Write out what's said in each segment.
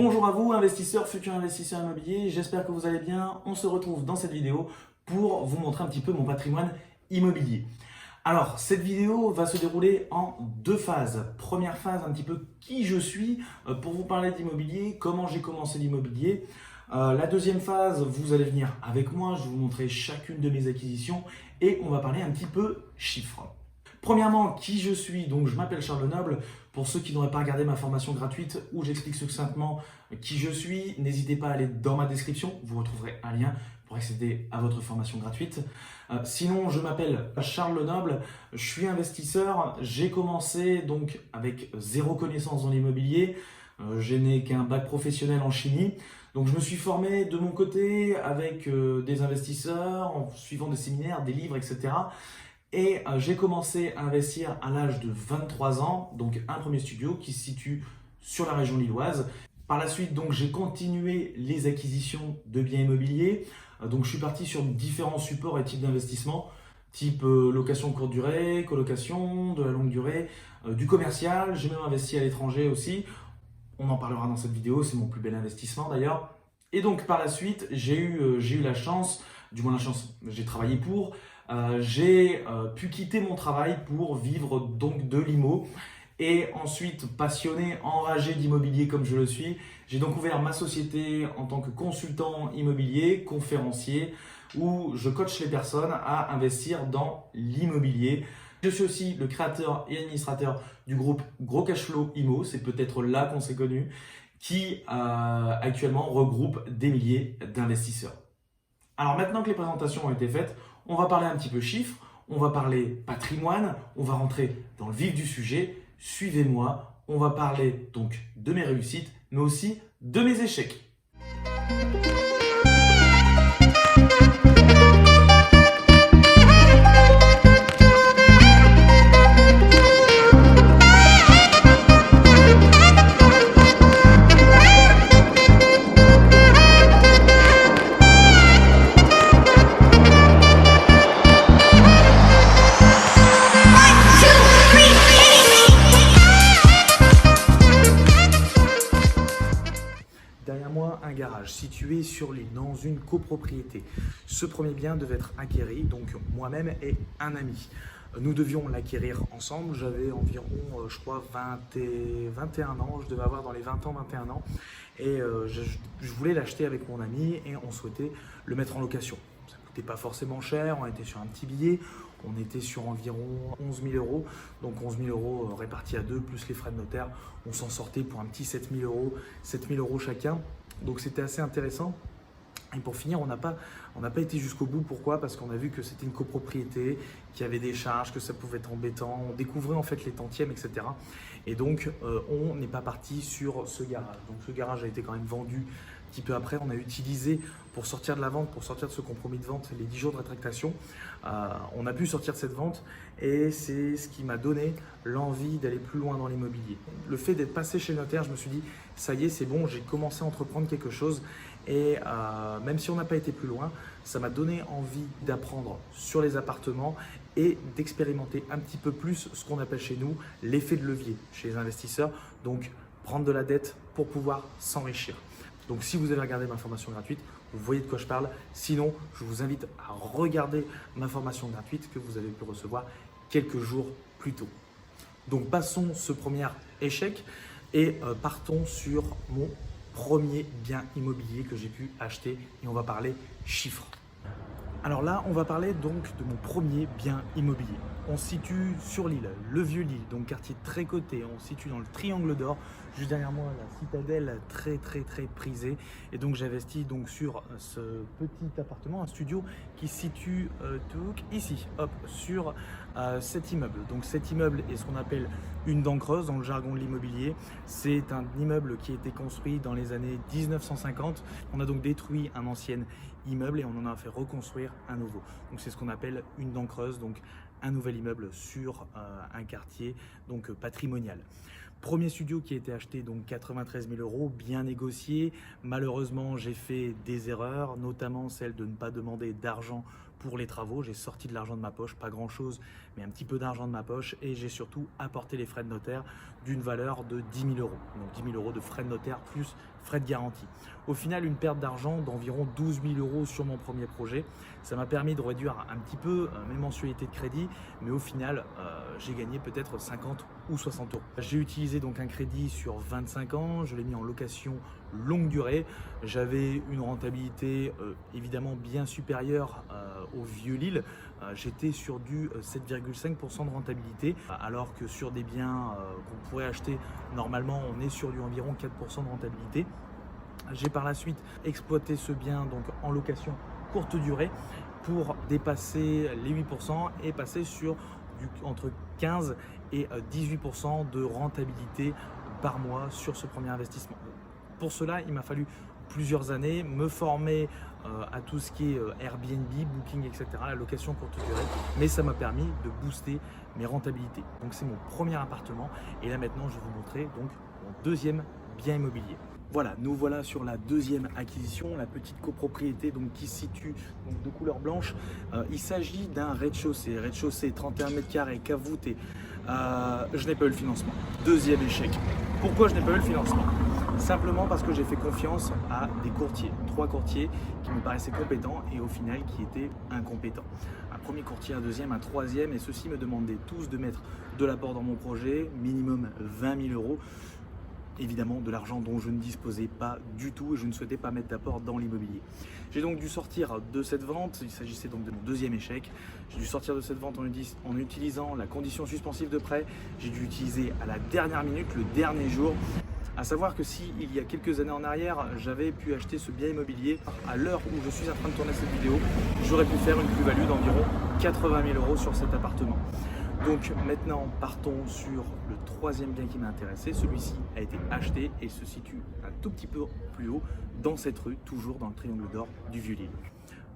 Bonjour à vous, investisseurs, futurs investisseurs immobiliers, j'espère que vous allez bien. On se retrouve dans cette vidéo pour vous montrer un petit peu mon patrimoine immobilier. Alors, cette vidéo va se dérouler en deux phases. Première phase, un petit peu qui je suis pour vous parler d'immobilier, comment j'ai commencé l'immobilier. La deuxième phase, vous allez venir avec moi, je vais vous montrer chacune de mes acquisitions et on va parler un petit peu chiffres. Premièrement, qui je suis, donc je m'appelle Charles Lenoble. Pour ceux qui n'auraient pas regardé ma formation gratuite où j'explique succinctement qui je suis, n'hésitez pas à aller dans ma description, vous retrouverez un lien pour accéder à votre formation gratuite. Sinon, je m'appelle Charles Lenoble, je suis investisseur, j'ai commencé donc avec zéro connaissance dans l'immobilier, je n'ai qu'un bac professionnel en chimie. Donc je me suis formé de mon côté avec des investisseurs, en suivant des séminaires, des livres, etc. Et j'ai commencé à investir à l'âge de 23 ans, donc un premier studio qui se situe sur la région lilloise. Par la suite, donc j'ai continué les acquisitions de biens immobiliers. Donc je suis parti sur différents supports et types d'investissement, type location courte durée, colocation, de la longue durée, du commercial. J'ai même investi à l'étranger aussi. On en parlera dans cette vidéo, c'est mon plus bel investissement d'ailleurs. Et donc par la suite, j'ai eu la chance, j'ai travaillé pour, j'ai pu quitter mon travail pour vivre donc de l'IMO. Et ensuite, passionné, enragé d'immobilier comme je le suis, j'ai donc ouvert ma société en tant que consultant immobilier, conférencier, où je coach les personnes à investir dans l'immobilier. Je suis aussi le créateur et administrateur du groupe Gros Cashflow IMO, c'est peut-être là qu'on s'est connu, qui actuellement regroupe des milliers d'investisseurs. Alors maintenant que les présentations ont été faites, on va parler un petit peu chiffres, on va parler patrimoine, on va rentrer dans le vif du sujet. Suivez-moi, on va parler donc de mes réussites, mais aussi de mes échecs. Derrière moi, un garage situé sur l'île, dans une copropriété. Ce premier bien devait être acquéri, donc moi-même et un ami. Nous devions l'acquérir ensemble. J'avais environ, je crois, 21 ans. Je devais avoir dans les 20 ans, 21 ans. Et je voulais l'acheter avec mon ami et on souhaitait le mettre en location. Ça ne coûtait pas forcément cher, on était sur un petit billet. On était sur environ 11 000 euros, donc 11 000 euros répartis à deux, plus les frais de notaire. On s'en sortait pour un petit 7 000 euros chacun. Donc c'était assez intéressant. Et pour finir, on n'a pas été jusqu'au bout. Pourquoi? Parce qu'on a vu que c'était une copropriété, qu'il y avait des charges, que ça pouvait être embêtant. On découvrait en fait les tantièmes, etc. Et donc, on n'est pas parti sur ce garage. Donc ce garage a été quand même vendu un petit peu après. On a utilisé pour sortir de la vente, pour sortir de ce compromis de vente, les 10 jours de rétractation. On a pu sortir de cette vente et c'est ce qui m'a donné l'envie d'aller plus loin dans l'immobilier. Le fait d'être passé chez le notaire, je me suis dit, ça y est, c'est bon, j'ai commencé à entreprendre quelque chose. Et même si on n'a pas été plus loin, ça m'a donné envie d'apprendre sur les appartements et d'expérimenter un petit peu plus ce qu'on appelle chez nous l'effet de levier chez les investisseurs. Donc, prendre de la dette pour pouvoir s'enrichir. Donc, si vous avez regardé ma formation gratuite, vous voyez de quoi je parle. Sinon, je vous invite à regarder ma formation gratuite que vous avez pu recevoir quelques jours plus tôt. Donc, passons ce premier échec et partons sur mon premier bien immobilier que j'ai pu acheter et on va parler chiffres. Alors là, on va parler donc de mon premier bien immobilier. On se situe sur l'île, le Vieux-Lille, donc quartier très coté. On se situe dans le Triangle d'Or, juste derrière moi, la citadelle très prisée. Et donc j'investis donc sur ce petit appartement, un studio qui se situe ici, hop, sur cet immeuble. Donc cet immeuble est ce qu'on appelle une dent creuse dans le jargon de l'immobilier. C'est un immeuble qui a été construit dans les années 1950. On a donc détruit un ancien immeuble et on en a fait reconstruire un nouveau. Donc c'est ce qu'on appelle une dent creuse, donc un nouvel immeuble sur un quartier donc patrimonial. Premier studio qui a été acheté, donc 93 000 euros, bien négocié. Malheureusement, j'ai fait des erreurs, notamment celle de ne pas demander d'argent pour les travaux. J'ai sorti de l'argent de ma poche, pas grand chose, mais un petit peu d'argent de ma poche, et j'ai surtout apporté les frais de notaire d'une valeur de 10 000 euros. Donc 10 000 euros de frais de notaire plus frais de garantie. Au final, une perte d'argent d'environ 12 000 euros sur mon premier projet. Ça m'a permis de réduire un petit peu mes mensualités de crédit, mais au final, j'ai gagné peut-être 50 ou 60 euros. J'ai utilisé donc un crédit sur 25 ans, je l'ai mis en location longue durée. J'avais une rentabilité évidemment bien supérieure au Vieux-Lille. J'étais sur du 7,5% de rentabilité, alors que sur des biens qu'on pourrait acheter normalement, on est sur du environ 4% de rentabilité. J'ai par la suite exploité ce bien donc en location courte durée pour dépasser les 8% et passer sur entre 15 et 18% de rentabilité par mois sur ce premier investissement. Pour cela, il m'a fallu plusieurs années, me former à tout ce qui est Airbnb, Booking, etc., la location courte durée, mais ça m'a permis de booster mes rentabilités. Donc c'est mon premier appartement et là maintenant je vais vous montrer donc mon deuxième bien immobilier. Voilà, nous voilà sur la deuxième acquisition, la petite copropriété donc, qui se situe donc, de couleur blanche. Il s'agit d'un rez-de-chaussée, 31 mètres carrés, cave voûtée. Je n'ai pas eu le financement. Deuxième échec. Pourquoi je n'ai pas eu le financement? Simplement parce que j'ai fait confiance à des courtiers, 3 courtiers qui me paraissaient compétents et au final qui étaient incompétents. Un premier courtier, un deuxième, un troisième, et ceux-ci me demandaient tous de mettre de l'apport dans mon projet, minimum 20 000 euros. Évidemment de l'argent dont je ne disposais pas du tout et je ne souhaitais pas mettre d'apport dans l'immobilier. J'ai donc dû sortir de cette vente, il s'agissait donc de mon deuxième échec. J'ai dû sortir de cette vente en utilisant la condition suspensive de prêt. J'ai dû utiliser à la dernière minute, le dernier jour. À savoir que si il y a quelques années en arrière, j'avais pu acheter ce bien immobilier, à l'heure où je suis en train de tourner cette vidéo, j'aurais pu faire une plus-value d'environ 80 000 euros sur cet appartement. Donc maintenant, partons sur le troisième bien qui m'a intéressé. Celui-ci a été acheté et se situe un tout petit peu plus haut dans cette rue, toujours dans le triangle d'or du Vieux-Lille.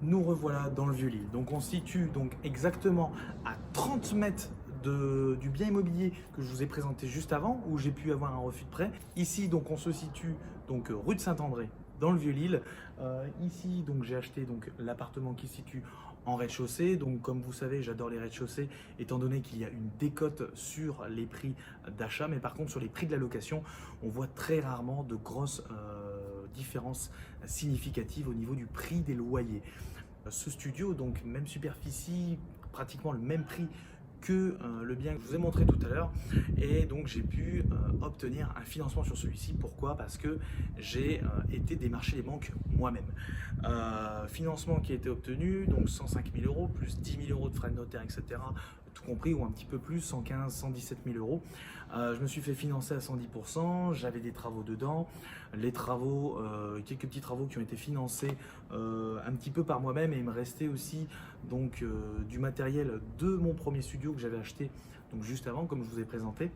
Nous revoilà dans le Vieux-Lille. Donc on se situe donc exactement à 30 mètres du bien immobilier que je vous ai présenté juste avant, où j'ai pu avoir un refus de prêt. Ici, donc on se situe donc rue de Saint-André, dans le Vieux-Lille. Ici, donc j'ai acheté donc l'appartement qui se situe en rez-de-chaussée. Donc comme vous savez, j'adore les rez-de-chaussée étant donné qu'il y a une décote sur les prix d'achat, mais par contre sur les prix de la location, on voit très rarement de grosses différences significatives au niveau du prix des loyers. Ce studio, donc même superficie, pratiquement le même prix que le bien que je vous ai montré tout à l'heure, et donc j'ai pu obtenir un financement sur celui-ci. Pourquoi? Parce que j'ai été démarcher les banques moi-même. Financement qui a été obtenu, donc 105 000 euros plus 10 000 euros de frais de notaire, etc. Tout compris, ou un petit peu plus, 115 117 000 euros. Je me suis fait financer à 110%, j'avais des travaux dedans, les travaux, quelques petits travaux qui ont été financés un petit peu par moi-même, et il me restait aussi donc du matériel de mon premier studio que j'avais acheté donc juste avant, comme je vous ai présenté.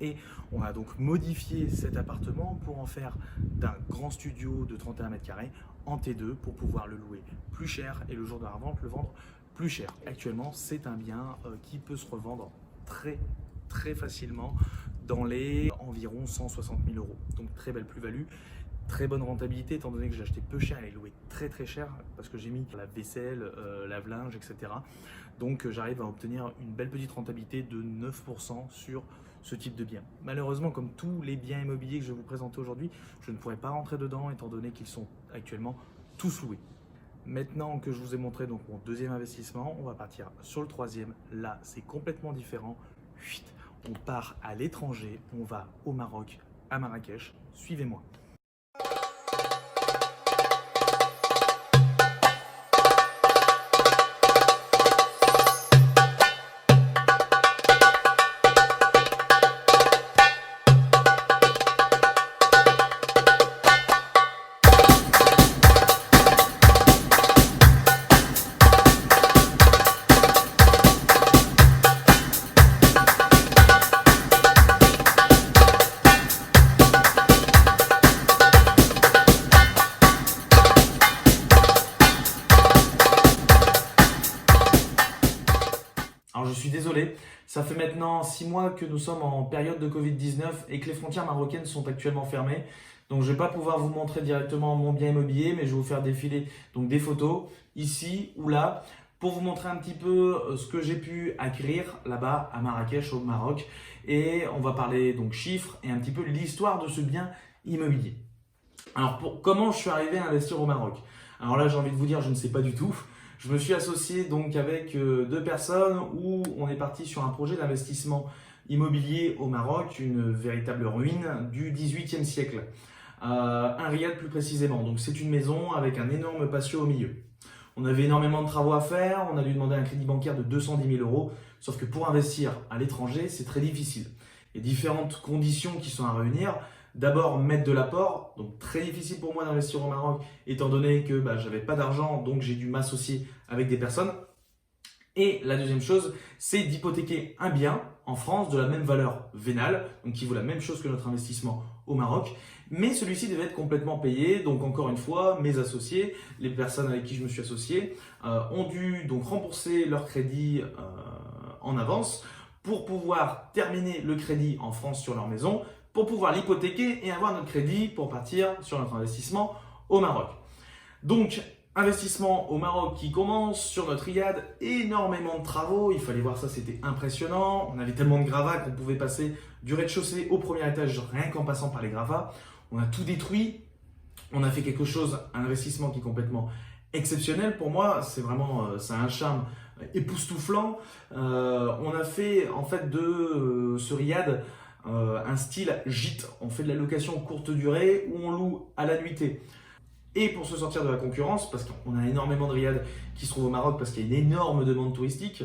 Et on a donc modifié cet appartement pour en faire d'un grand studio de 31 mètres carrés en T2 pour pouvoir le louer plus cher et le jour de la revente le vendre plus cher. Actuellement, c'est un bien qui peut se revendre très facilement dans les environ 160 000 euros. Donc très belle plus-value, très bonne rentabilité étant donné que j'ai acheté peu cher et loué très cher parce que j'ai mis la vaisselle, lave-linge, etc. Donc j'arrive à obtenir une belle petite rentabilité de 9% sur ce type de bien. Malheureusement, comme tous les biens immobiliers que je vais vous présenter aujourd'hui, je ne pourrais pas rentrer dedans étant donné qu'ils sont actuellement tous loués. Maintenant que je vous ai montré donc mon deuxième investissement, on va partir sur le troisième. Là, c'est complètement différent. On part à l'étranger, on va au Maroc, à Marrakech. Suivez-moi. Alors je suis désolé, ça fait maintenant 6 mois que nous sommes en période de Covid-19 et que les frontières marocaines sont actuellement fermées. Donc je ne vais pas pouvoir vous montrer directement mon bien immobilier, mais je vais vous faire défiler donc des photos ici ou là pour vous montrer un petit peu ce que j'ai pu acquérir là-bas à Marrakech au Maroc. Et on va parler donc chiffres et un petit peu l'histoire de ce bien immobilier. Alors comment je suis arrivé à investir au Maroc? Alors là j'ai envie de vous dire, je ne sais pas du tout. Je me suis associé donc avec deux personnes où on est parti sur un projet d'investissement immobilier au Maroc, une véritable ruine du XVIIIe siècle. Un riad plus précisément. Donc c'est une maison avec un énorme patio au milieu. On avait énormément de travaux à faire, on a dû demander un crédit bancaire de 210 000 euros, sauf que pour investir à l'étranger, c'est très difficile. Il y a différentes conditions qui sont à réunir. D'abord, mettre de l'apport, donc très difficile pour moi d'investir au Maroc, étant donné que je n'avais pas d'argent, donc j'ai dû m'associer avec des personnes. Et la deuxième chose, c'est d'hypothéquer un bien en France de la même valeur vénale, donc qui vaut la même chose que notre investissement au Maroc, mais celui-ci devait être complètement payé. Donc encore une fois, mes associés, les personnes avec qui je me suis associé, ont dû donc rembourser leur crédit en avance pour pouvoir terminer le crédit en France sur leur maison, pour pouvoir l'hypothéquer et avoir notre crédit pour partir sur notre investissement au Maroc. Donc, investissement au Maroc qui commence sur notre riad, énormément de travaux, il fallait voir ça, c'était impressionnant. On avait tellement de gravats qu'on pouvait passer du rez-de-chaussée au premier étage rien qu'en passant par les gravats. On a tout détruit, on a fait quelque chose, un investissement qui est complètement exceptionnel pour moi, c'est vraiment, ça a un charme époustouflant. On a fait en fait de ce riad un style gîte. On fait de la location courte durée où on loue à la nuitée. Et pour se sortir de la concurrence, parce qu'on a énormément de riad qui se trouvent au Maroc parce qu'il y a une énorme demande touristique,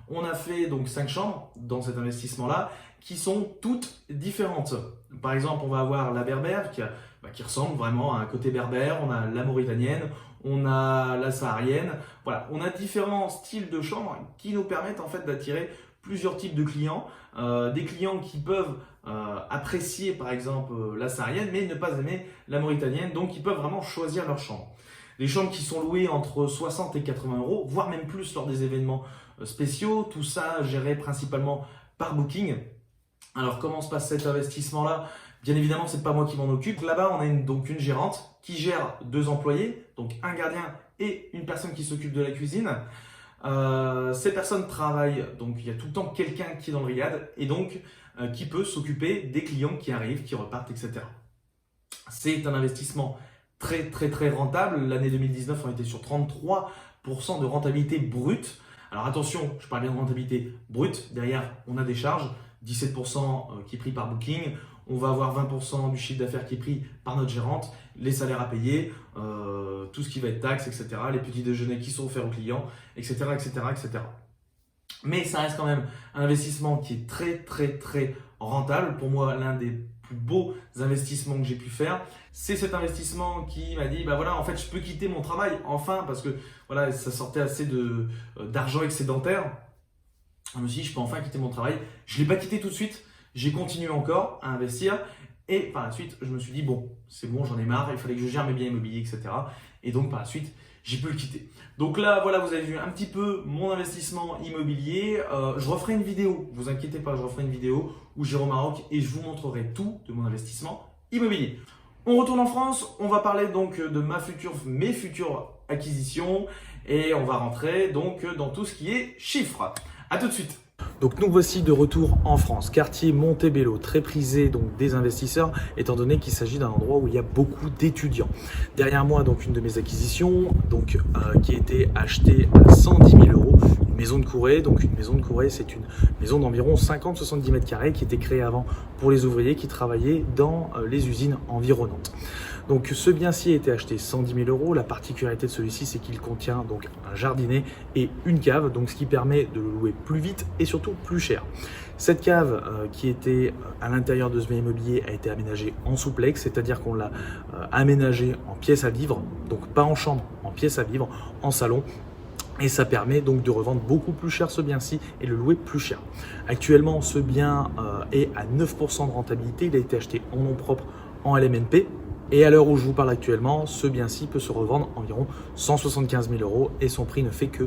on a fait donc 5 chambres dans cet investissement-là qui sont toutes différentes. Par exemple, on va avoir la berbère qui ressemble vraiment à un côté berbère, on a la mauritanienne, on a la saharienne. Voilà, on a différents styles de chambres qui nous permettent en fait d'attirer plusieurs types de clients. Des clients qui peuvent apprécier par exemple la saharienne mais ne pas aimer la mauritanienne, donc ils peuvent vraiment choisir leur chambre. Les chambres qui sont louées entre 60 et 80 euros, voire même plus lors des événements spéciaux, tout ça géré principalement par Booking. Alors comment se passe cet investissement là? Bien évidemment, c'est pas moi qui m'en occupe. Là-bas, on a donc une gérante qui gère 2 employés, donc un gardien et une personne qui s'occupe de la cuisine. Ces personnes travaillent, donc il y a tout le temps quelqu'un qui est dans le riad et donc qui peut s'occuper des clients qui arrivent, qui repartent, etc. C'est un investissement très rentable. L'année 2019, on était sur 33% de rentabilité brute. Alors attention, je parle bien de rentabilité brute. Derrière, on a des charges, 17% qui est pris par Booking. On va avoir 20% du chiffre d'affaires qui est pris par notre gérante, les salaires à payer, tout ce qui va être taxes, etc., les petits déjeuners qui sont offerts aux clients, etc., etc., etc. Mais ça reste quand même un investissement qui est très rentable. Pour moi, l'un des plus beaux investissements que j'ai pu faire, c'est cet investissement qui m'a dit, voilà, en fait, je peux quitter mon travail, enfin, parce que voilà, ça sortait assez d'argent excédentaire. Je me suis dit, je peux enfin quitter mon travail. Je ne l'ai pas quitté tout de suite. J'ai continué encore à investir et par la suite, je me suis dit, bon, c'est bon, j'en ai marre, il fallait que je gère mes biens immobiliers, etc. Et donc, par la suite, j'ai pu le quitter. Donc là, voilà, vous avez vu un petit peu mon investissement immobilier. Je referai une vidéo, vous inquiétez pas, je referai une vidéo où j'irai au Maroc et je vous montrerai tout de mon investissement immobilier. On retourne en France, on va parler donc de mes futures acquisitions et on va rentrer donc dans tout ce qui est chiffres. À tout de suite. Donc nous voici de retour en France, quartier Montebello, très prisé donc des investisseurs étant donné qu'il s'agit d'un endroit où il y a beaucoup d'étudiants. Derrière moi donc une de mes acquisitions qui a été achetée à 110 000 euros, une maison de Courée. Donc une maison de Courée, c'est une maison d'environ 50-70 mètres carrés qui était créée avant pour les ouvriers qui travaillaient dans les usines environnantes. Donc ce bien-ci a été acheté 110 000 euros. La particularité de celui-ci, c'est qu'il contient donc un jardinet et une cave, donc ce qui permet de le louer plus vite et surtout plus cher. Cette cave qui était à l'intérieur de ce bien immobilier a été aménagée en souplex, c'est-à-dire qu'on l'a aménagée en pièce à vivre, donc pas en chambre, en pièce à vivre, en salon. Et ça permet donc de revendre beaucoup plus cher ce bien-ci et le louer plus cher. Actuellement, ce bien est à 9% de rentabilité. Il a été acheté en nom propre en LMNP. Et à l'heure où je vous parle actuellement, ce bien-ci peut se revendre environ 175 000 euros et son prix ne fait que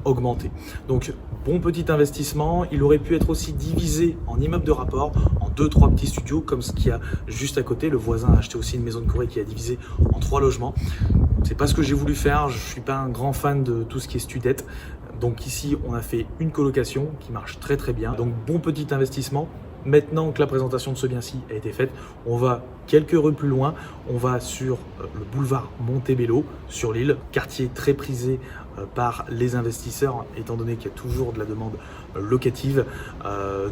augmenter. Donc, bon petit investissement. Il aurait pu être aussi divisé en immeuble de rapport, en 2-3 petits studios comme ce qu'il y a juste à côté. Le voisin a acheté aussi une maison de Corée qui a divisé en 3 logements. C'est pas ce que j'ai voulu faire, je suis pas un grand fan de tout ce qui est studette. Donc ici, on a fait une colocation qui marche très très bien. Donc bon petit investissement. Maintenant que la présentation de ce bien-ci a été faite, on va quelques rues plus loin. On va sur le boulevard Montebello, sur l'île, quartier très prisé par les investisseurs, étant donné qu'il y a toujours de la demande locative.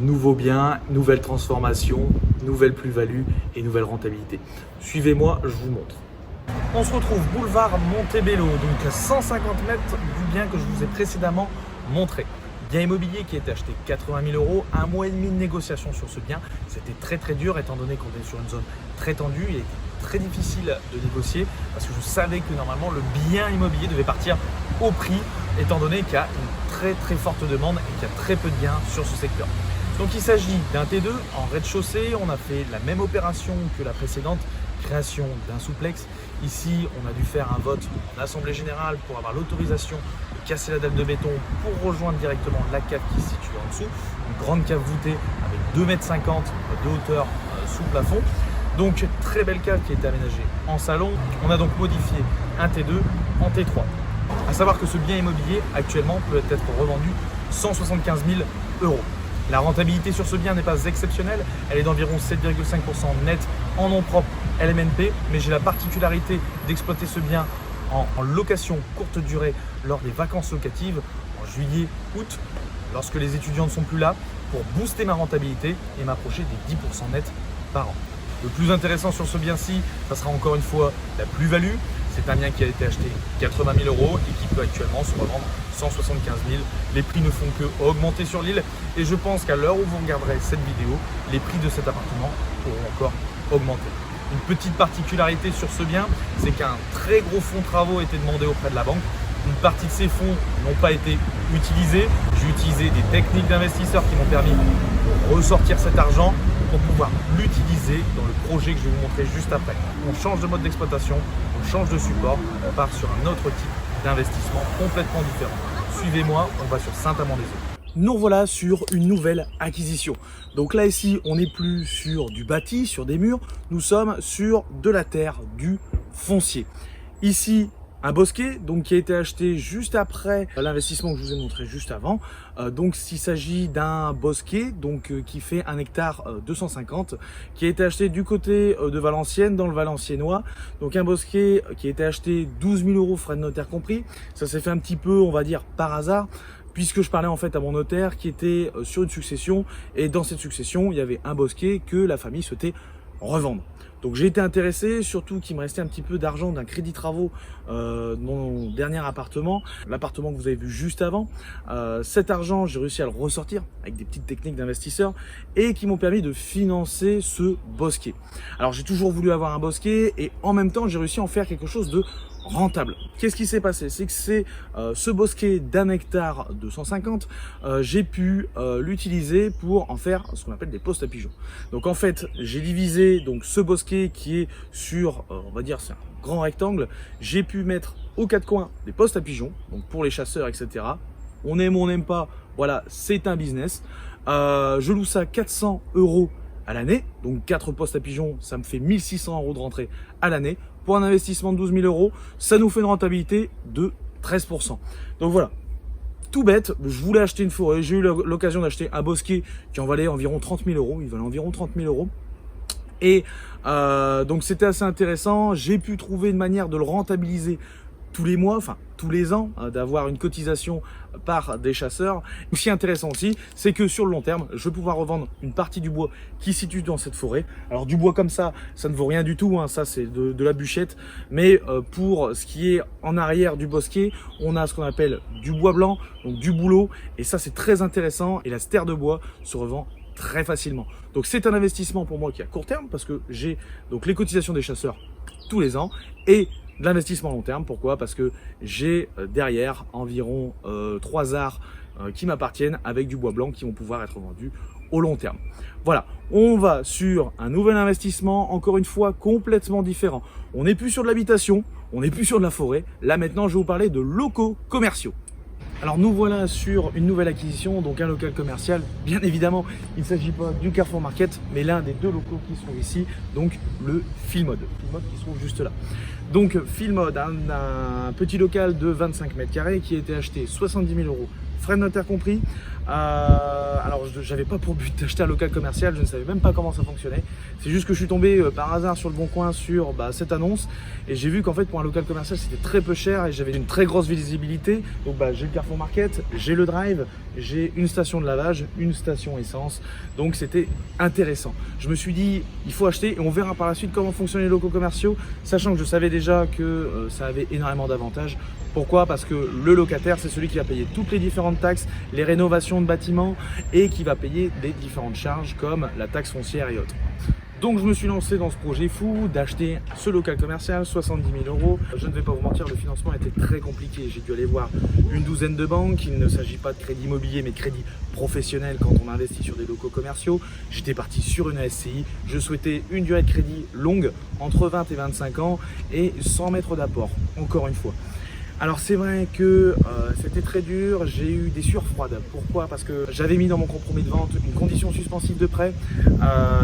Nouveaux biens, nouvelle transformation, nouvelle plus-value et nouvelle rentabilité. Suivez-moi, je vous montre. On se retrouve boulevard Montebello, donc à 150 mètres du bien que je vous ai précédemment montré. Bien immobilier qui a été acheté 80 000 €, 1 mois et demi de négociation sur ce bien. C'était très dur étant donné qu'on est sur une zone très tendue. Il était très difficile de négocier parce que je savais que normalement le bien immobilier devait partir au prix étant donné qu'il y a une très forte demande et qu'il y a très peu de biens sur ce secteur. Donc il s'agit d'un T2 en rez-de-chaussée. On a fait la même opération que la précédente, création d'un souplex. Ici, on a dû faire un vote en assemblée générale pour avoir l'autorisation de casser la dalle de béton pour rejoindre directement la cave qui se situe en dessous. Une grande cave voûtée avec 2,50 m de hauteur sous plafond. Donc très belle cave qui a été aménagée en salon. On a donc modifié un T2 en T3. À savoir que ce bien immobilier actuellement peut être revendu 175 000 €. La rentabilité sur ce bien n'est pas exceptionnelle, elle est d'environ 7,5% net en nom propre LMNP, mais j'ai la particularité d'exploiter ce bien en location courte durée lors des vacances locatives en juillet, août, lorsque les étudiants ne sont plus là, pour booster ma rentabilité et m'approcher des 10% net par an. Le plus intéressant sur ce bien-ci, ça sera encore une fois la plus-value. C'est un bien qui a été acheté 80 000 € et qui peut actuellement se revendre 175 000. Les prix ne font que augmenter sur l'île et je pense qu'à l'heure où vous regarderez cette vidéo, les prix de cet appartement pourront encore augmenter. Une petite particularité sur ce bien, c'est qu'un très gros fonds de travaux a été demandé auprès de la banque. Une partie de ces fonds n'ont pas été utilisés. J'ai utilisé des techniques d'investisseurs qui m'ont permis de ressortir cet argent pour pouvoir l'utiliser dans le projet que je vais vous montrer juste après. On change de mode d'exploitation, on change de support, on part sur un autre type d'investissement complètement différent. Suivez-moi, on va sur Saint-Amand-des-Eaux. Nous revoilà sur une nouvelle acquisition. Donc là ici, on n'est plus sur du bâti, sur des murs, nous sommes sur de la terre, du foncier. Ici, un bosquet donc qui a été acheté juste après l'investissement que je vous ai montré juste avant. Donc il s'agit d'un bosquet donc qui fait 1 hectare 250 qui a été acheté du côté de Valenciennes dans le Valenciennois. Donc un bosquet qui a été acheté 12 000 € frais de notaire compris. Ça s'est fait un petit peu, on va dire, par hasard, puisque je parlais en fait à mon notaire qui était sur une succession et dans cette succession il y avait un bosquet que la famille souhaitait revendre. Donc j'ai été intéressé, surtout qu'il me restait un petit peu d'argent d'un crédit travaux dans mon dernier appartement, l'appartement que vous avez vu juste avant. Cet argent, j'ai réussi à le ressortir avec des petites techniques d'investisseurs et qui m'ont permis de financer ce bosquet. Alors j'ai toujours voulu avoir un bosquet et en même temps j'ai réussi à en faire quelque chose de rentable. Qu'est-ce qui s'est passé? C'est que c'est ce bosquet d'1 hectare 250, j'ai pu l'utiliser pour en faire ce qu'on appelle des postes à pigeons. Donc en fait, j'ai divisé donc ce bosquet qui est sur, on va dire, c'est un grand rectangle. J'ai pu mettre aux 4 coins des postes à pigeons, donc pour les chasseurs, etc. On aime ou on n'aime pas, voilà, c'est un business. Je loue ça 400 € à l'année, donc 4 postes à pigeons, ça me fait 1 600 € de rentrée à l'année. Pour un investissement de 12 000 €, ça nous fait une rentabilité de 13%. Donc voilà, tout bête, je voulais acheter une forêt, j'ai eu l'occasion d'acheter un bosquet qui en valait environ 30 000 €, il valait environ 30 000 €. Et donc c'était assez intéressant, j'ai pu trouver une manière de le rentabiliser tous les mois, enfin tous les ans, d'avoir une cotisation par des chasseurs. Ce qui est intéressant aussi, c'est que sur le long terme, je vais pouvoir revendre une partie du bois qui se situe dans cette forêt. Alors du bois comme ça ne vaut rien du tout, hein, ça c'est de la bûchette. Mais pour ce qui est en arrière du bosquet, on a ce qu'on appelle du bois blanc, donc du bouleau. Et ça c'est très intéressant et la terre de bois se revend très facilement. Donc c'est un investissement pour moi qui est à court terme parce que j'ai donc les cotisations des chasseurs tous les ans et de l'investissement long terme. Pourquoi? Parce que j'ai derrière environ 3 arts qui m'appartiennent avec du bois blanc qui vont pouvoir être vendus au long terme. Voilà, on va sur un nouvel investissement, encore une fois complètement différent. On n'est plus sur de l'habitation, on n'est plus sur de la forêt. Là maintenant, je vais vous parler de locaux commerciaux. Alors nous voilà sur une nouvelle acquisition, donc un local commercial. Bien évidemment, il ne s'agit pas du Carrefour Market, mais l'un des deux locaux qui sont ici, donc le Filmode. Filmode qui se trouve juste là. Donc Filmode, un petit local de 25 mètres carrés qui a été acheté 70 000 €, frais de notaire compris. Alors je n'avais pas pour but d'acheter un local commercial, je ne savais même pas comment ça fonctionnait. C'est juste que je suis tombé par hasard sur le Bon Coin sur cette annonce et j'ai vu qu'en fait pour un local commercial c'était très peu cher et j'avais une très grosse visibilité. Donc j'ai le Carrefour Market, j'ai le Drive, j'ai une station de lavage, une station essence, donc c'était intéressant. Je me suis dit il faut acheter et on verra par la suite comment fonctionnent les locaux commerciaux, sachant que je savais déjà que ça avait énormément d'avantages. Pourquoi? Parce que le locataire, c'est celui qui va payer toutes les différentes taxes, les rénovations de bâtiments et qui va payer des différentes charges comme la taxe foncière et autres. Donc je me suis lancé dans ce projet fou d'acheter ce local commercial, 70 000 €. Je ne vais pas vous mentir, le financement était très compliqué. J'ai dû aller voir une douzaine de banques. Il ne s'agit pas de crédit immobilier, mais de crédit professionnel quand on investit sur des locaux commerciaux. J'étais parti sur une SCI. Je souhaitais une durée de crédit longue, entre 20 et 25 ans, et sans mettre d'apport, encore une fois. Alors c'est vrai que c'était très dur, j'ai eu des sueurs froides. Pourquoi? Parce que j'avais mis dans mon compromis de vente une condition suspensive de prêt.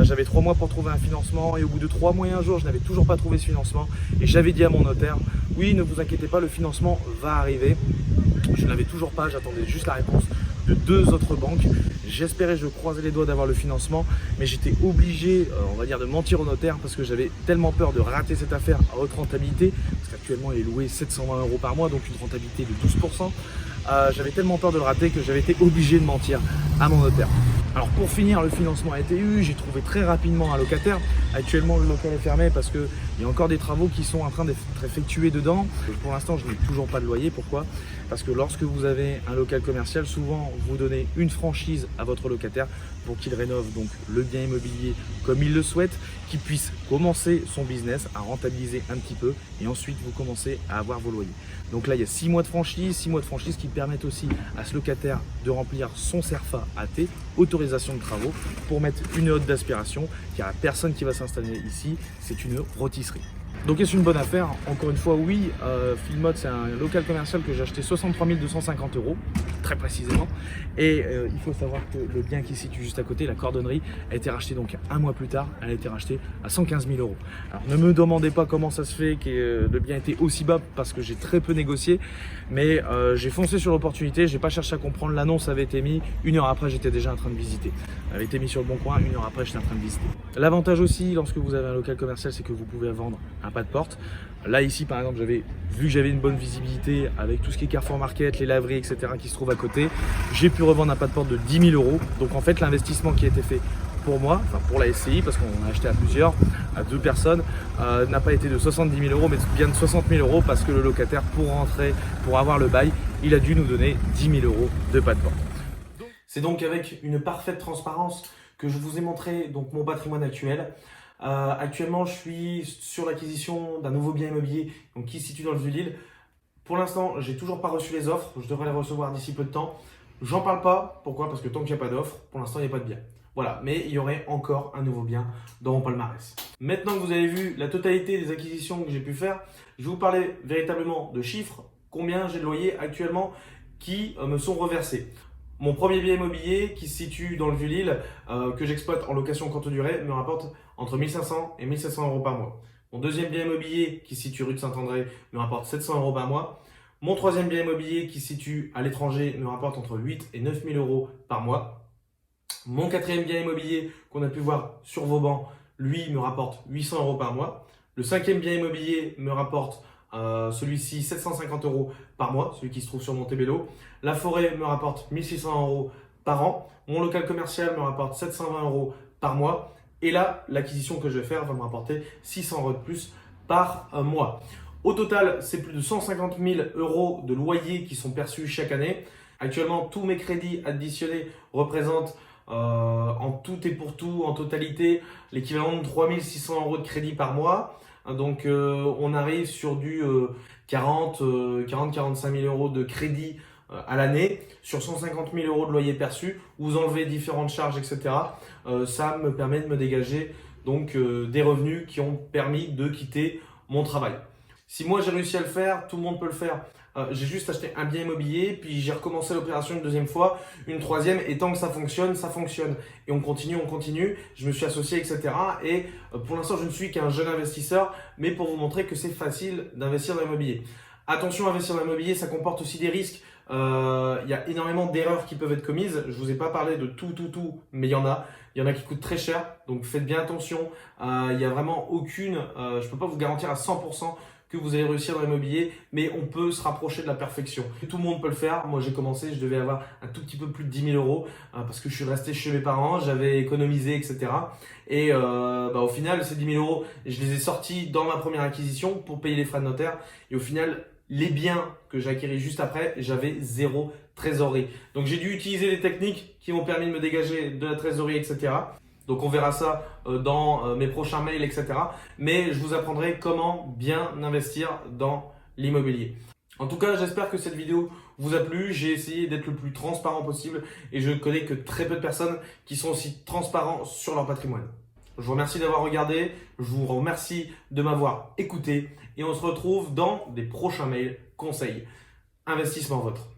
J'avais 3 mois pour trouver un financement et au bout de 3 mois et un jour, je n'avais toujours pas trouvé ce financement. Et j'avais dit à mon notaire, oui, ne vous inquiétez pas, le financement va arriver. Je ne l'avais toujours pas, j'attendais juste la réponse de 2 autres banques. J'espérais, je croisais les doigts d'avoir le financement, mais j'étais obligé, on va dire, de mentir au notaire parce que j'avais tellement peur de rater cette affaire à haute rentabilité, parce qu'actuellement il est loué 720 € par mois, donc une rentabilité de 12%. J'avais tellement peur de le rater que j'avais été obligé de mentir à mon notaire. Alors pour finir, le financement a été eu, j'ai trouvé très rapidement un locataire. Actuellement, le local est fermé parce qu'il y a encore des travaux qui sont en train d'être effectués dedans. Pour l'instant, je n'ai toujours pas de loyer. Pourquoi? Parce que lorsque vous avez un local commercial, souvent vous donnez une franchise à votre locataire pour qu'il rénove donc le bien immobilier comme il le souhaite, qu'il puisse commencer son business à rentabiliser un petit peu et ensuite vous commencez à avoir vos loyers. Donc là, il y a 6 mois de franchise qui permettent aussi à ce locataire de remplir son CERFA AT, autorisation de travaux, pour mettre une hotte d'aspiration, car la personne qui va s'installer ici, c'est une rôtisserie. Donc est-ce une bonne affaire? Encore une fois, oui. Filmode, c'est un local commercial que j'ai acheté 63 250 €, très précisément. Et il faut savoir que le bien qui se situe juste à côté, la cordonnerie, a été racheté donc un mois plus tard. Elle a été rachetée à 115 000 €. Alors ne me demandez pas comment ça se fait que le bien était aussi bas parce que j'ai très peu négocié. Mais j'ai foncé sur l'opportunité, j'ai pas cherché à comprendre. L'annonce avait été mise, 1 heure après j'étais déjà en train de visiter. Elle avait été mise sur le Bon Coin, 1 heure après j'étais en train de visiter. L'avantage aussi lorsque vous avez un local commercial, c'est que vous pouvez vendre un pas de porte. Là ici par exemple, vu que j'avais une bonne visibilité avec tout ce qui est Carrefour Market, les laveries, etc. qui se trouvent à côté, j'ai pu revendre un pas de porte de 10 000 €. Donc en fait l'investissement qui a été fait pour moi, enfin pour la SCI, parce qu'on a acheté à plusieurs, à 2 personnes, n'a pas été de 70 000 €, mais bien de 60 000 € parce que le locataire, pour rentrer, pour avoir le bail, il a dû nous donner 10 000 € de pas de porte. C'est donc avec une parfaite transparence que je vous ai montré donc mon patrimoine actuel. Actuellement, je suis sur l'acquisition d'un nouveau bien immobilier donc, qui se situe dans le Vieux-Lille. Pour l'instant, j'ai toujours pas reçu les offres. Je devrais les recevoir d'ici peu de temps. J'en parle pas. Pourquoi? Parce que tant qu'il n'y a pas d'offre, pour l'instant, il n'y a pas de bien. Voilà, mais il y aurait encore un nouveau bien dans mon palmarès. Maintenant que vous avez vu la totalité des acquisitions que j'ai pu faire, je vais vous parler véritablement de chiffres, combien j'ai de loyers actuellement qui me sont reversés. Mon premier bien immobilier qui se situe dans le Vieux-Lille, que j'exploite en location courte durée, me rapporte entre 1 500 et 1 700 € par mois. Mon deuxième bien immobilier qui se situe rue de Saint-André me rapporte 700 € par mois. Mon troisième bien immobilier qui se situe à l'étranger me rapporte entre 8 et 9 000 € par mois. Mon quatrième bien immobilier qu'on a pu voir sur vos bancs, lui me rapporte 800 € par mois. Le cinquième bien immobilier me rapporte celui-ci 750 € par mois, celui qui se trouve sur Montebello. La forêt me rapporte 1 600 € par an. Mon local commercial me rapporte 720 € par mois. Et là, l'acquisition que je vais faire va me rapporter 600 € de plus par mois. Au total, c'est plus de 150 000 € de loyers qui sont perçus chaque année. Actuellement, tous mes crédits additionnés représentent en tout et pour tout, en totalité, l'équivalent de 3 600 € de crédit par mois. Donc on arrive sur du 40-45 000 € de crédit à l'année, sur 150 000 € de loyer perçu. Vous enlevez différentes charges, etc. Ça me permet de me dégager donc des revenus qui ont permis de quitter mon travail. Si moi j'ai réussi à le faire, tout le monde peut le faire. J'ai juste acheté un bien immobilier, puis j'ai recommencé l'opération une deuxième fois, une troisième, et tant que ça fonctionne, ça fonctionne. Et on continue, on continue. Je me suis associé, etc. Et pour l'instant, je ne suis qu'un jeune investisseur, mais pour vous montrer que c'est facile d'investir dans l'immobilier. Attention, investir dans l'immobilier, ça comporte aussi des risques. Il y a énormément d'erreurs qui peuvent être commises. Je vous ai pas parlé de tout, mais il y en a. Il y en a qui coûtent très cher, donc faites bien attention. Il y a vraiment aucune, je peux pas vous garantir à 100% que vous allez réussir dans l'immobilier, mais on peut se rapprocher de la perfection. Tout le monde peut le faire. Moi, j'ai commencé, je devais avoir un tout petit peu plus de 10 000 euros parce que je suis resté chez mes parents, j'avais économisé, etc. Et au final, ces 10 000 euros, je les ai sortis dans ma première acquisition pour payer les frais de notaire. Et au final, les biens que j'ai acquis juste après, j'avais zéro trésorerie. Donc j'ai dû utiliser des techniques qui m'ont permis de me dégager de la trésorerie, etc. Donc on verra ça dans mes prochains mails, etc. Mais je vous apprendrai comment bien investir dans l'immobilier. En tout cas, j'espère que cette vidéo vous a plu. J'ai essayé d'être le plus transparent possible et je connais que très peu de personnes qui sont aussi transparents sur leur patrimoine. Je vous remercie d'avoir regardé, je vous remercie de m'avoir écouté et on se retrouve dans des prochains mails conseils. Investissement vôtre.